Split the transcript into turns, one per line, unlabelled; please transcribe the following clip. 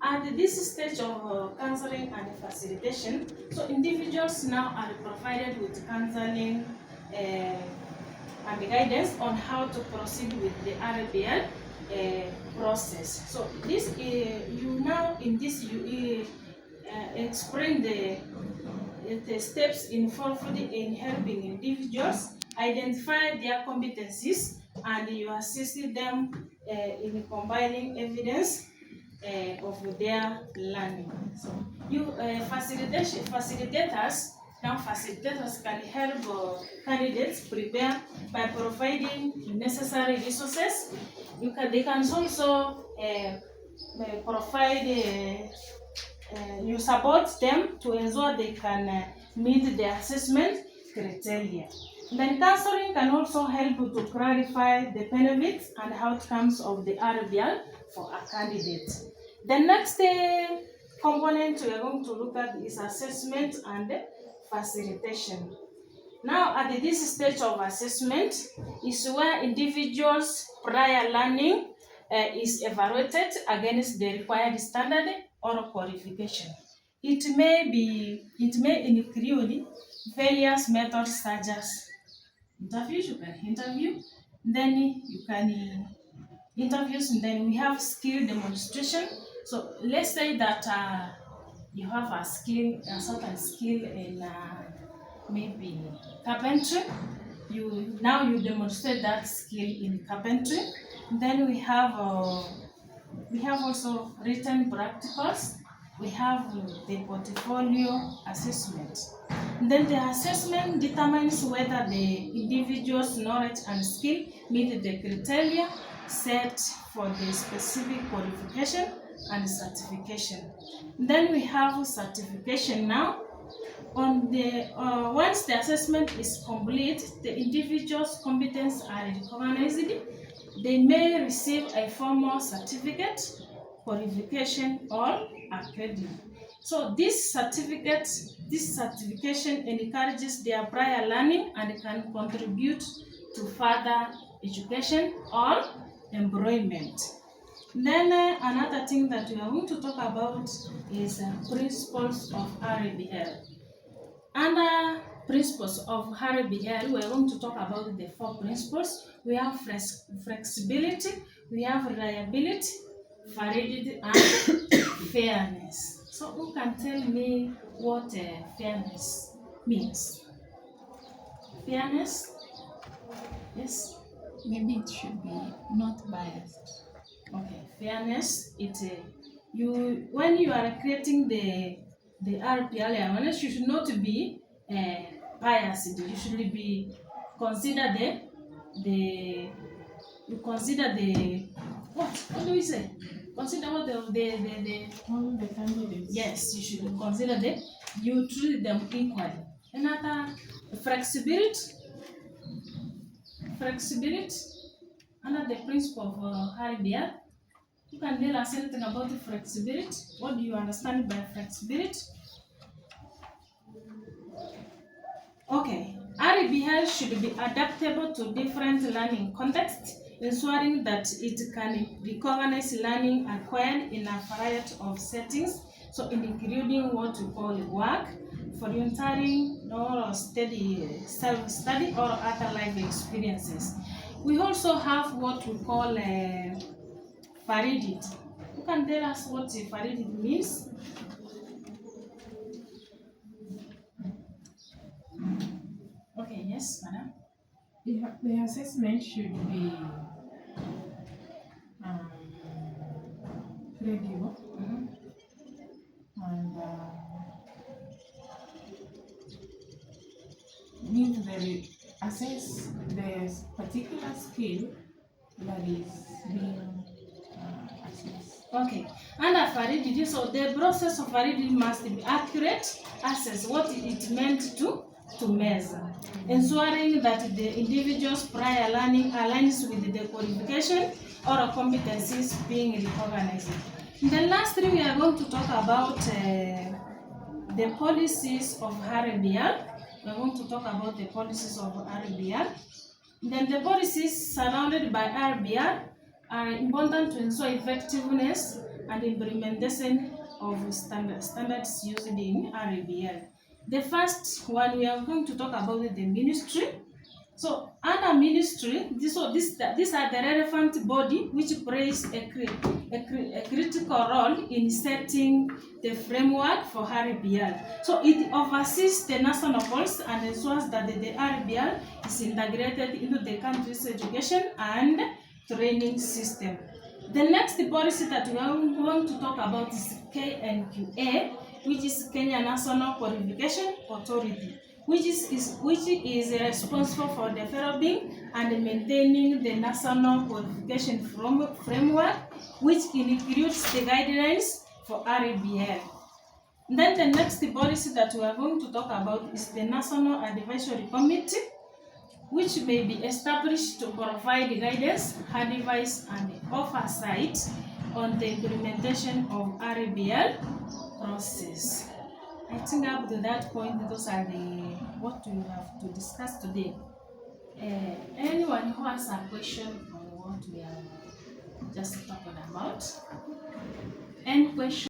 At this stage of counseling and facilitation, so individuals now are provided with counseling and guidance on how to proceed with the RBL process. So this you now in this you explain the steps involved in helping individuals identify their competencies, and you assist them in compiling evidence of their learning. So you facilitators can help candidates prepare by providing necessary resources. They can also provide you support them to ensure they can meet the assessment criteria. Then counseling can also help to clarify the benefits and outcomes of the RBL for a candidate. The next component we are going to look at is assessment and facilitation. Now, at this stage of assessment is where individuals' prior learning is evaluated against the required standard or qualification. It may include various methods such as interviews. You can interview, then you can interviews, and then we have skill demonstration. So let's say that you have a certain skill in maybe carpentry. You demonstrate that skill in carpentry. Then we have also written practicals. We have the portfolio assessment. Then the assessment determines whether the individual's knowledge and skill meet the criteria set for the specific qualification and certification. Then we have certification now. Once the assessment is complete, the individual's competence are recognized. They may receive a formal certificate, qualification, or accreditation. So this certification encourages their prior learning and can contribute to further education or employment. Then another thing that we are going to talk about is principles of RBL. Under principles of RBL, we are going to talk about the 4 principles. We have flexibility, we have reliability, validity, and fairness. So who can tell me what fairness means? Fairness? Yes?
Maybe it should be not biased.
Okay, fairness, when you are creating the RBL awareness, you should not be biased. You should be consider what do we say? Consider what
all the candidates.
Yes, you should consider you treat them equally. Another flexibility under the principle of RBL. You can tell us anything about the flexibility. What do you understand by flexibility? Okay, RBL should be adaptable to different learning contexts, ensuring that it can recognize learning acquired in a variety of settings, so including what we call work, volunteering, or self-study, or other life experiences. We also have what we call validity. You can tell us what validity means? Okay, yes, madam.
The assessment should be credible and means they assess the particular skill that is being assessed.
Okay, under validity, so the process of validity must be accurate, assess what it meant to measure, ensuring that the individual's prior learning aligns with the qualification or competencies being recognized. Then lastly, we are going to talk about the policies of RBL. We are going to talk about the policies of RBL. Then the policies surrounded by RBL are important to ensure effectiveness and implementation of standards used in RBL. The first one, we are going to talk about the ministry. So under ministry, these are the relevant body which plays a critical role in setting the framework for RBL. So it oversees the national policy and ensures that the RBL is integrated into the country's education and training system. The next policy that we are going to talk about is KNQA, which is Kenya National Qualification Authority, which is responsible for developing and maintaining the national qualification framework, which includes the guidelines for RBL. Then the next policy that we are going to talk about is the National Advisory Committee, which may be established to provide guidance, advice, and oversight on the implementation of RBL process. I think up to that point, those are what we have to discuss today. Anyone who has a question on what we are just talking about? Any question?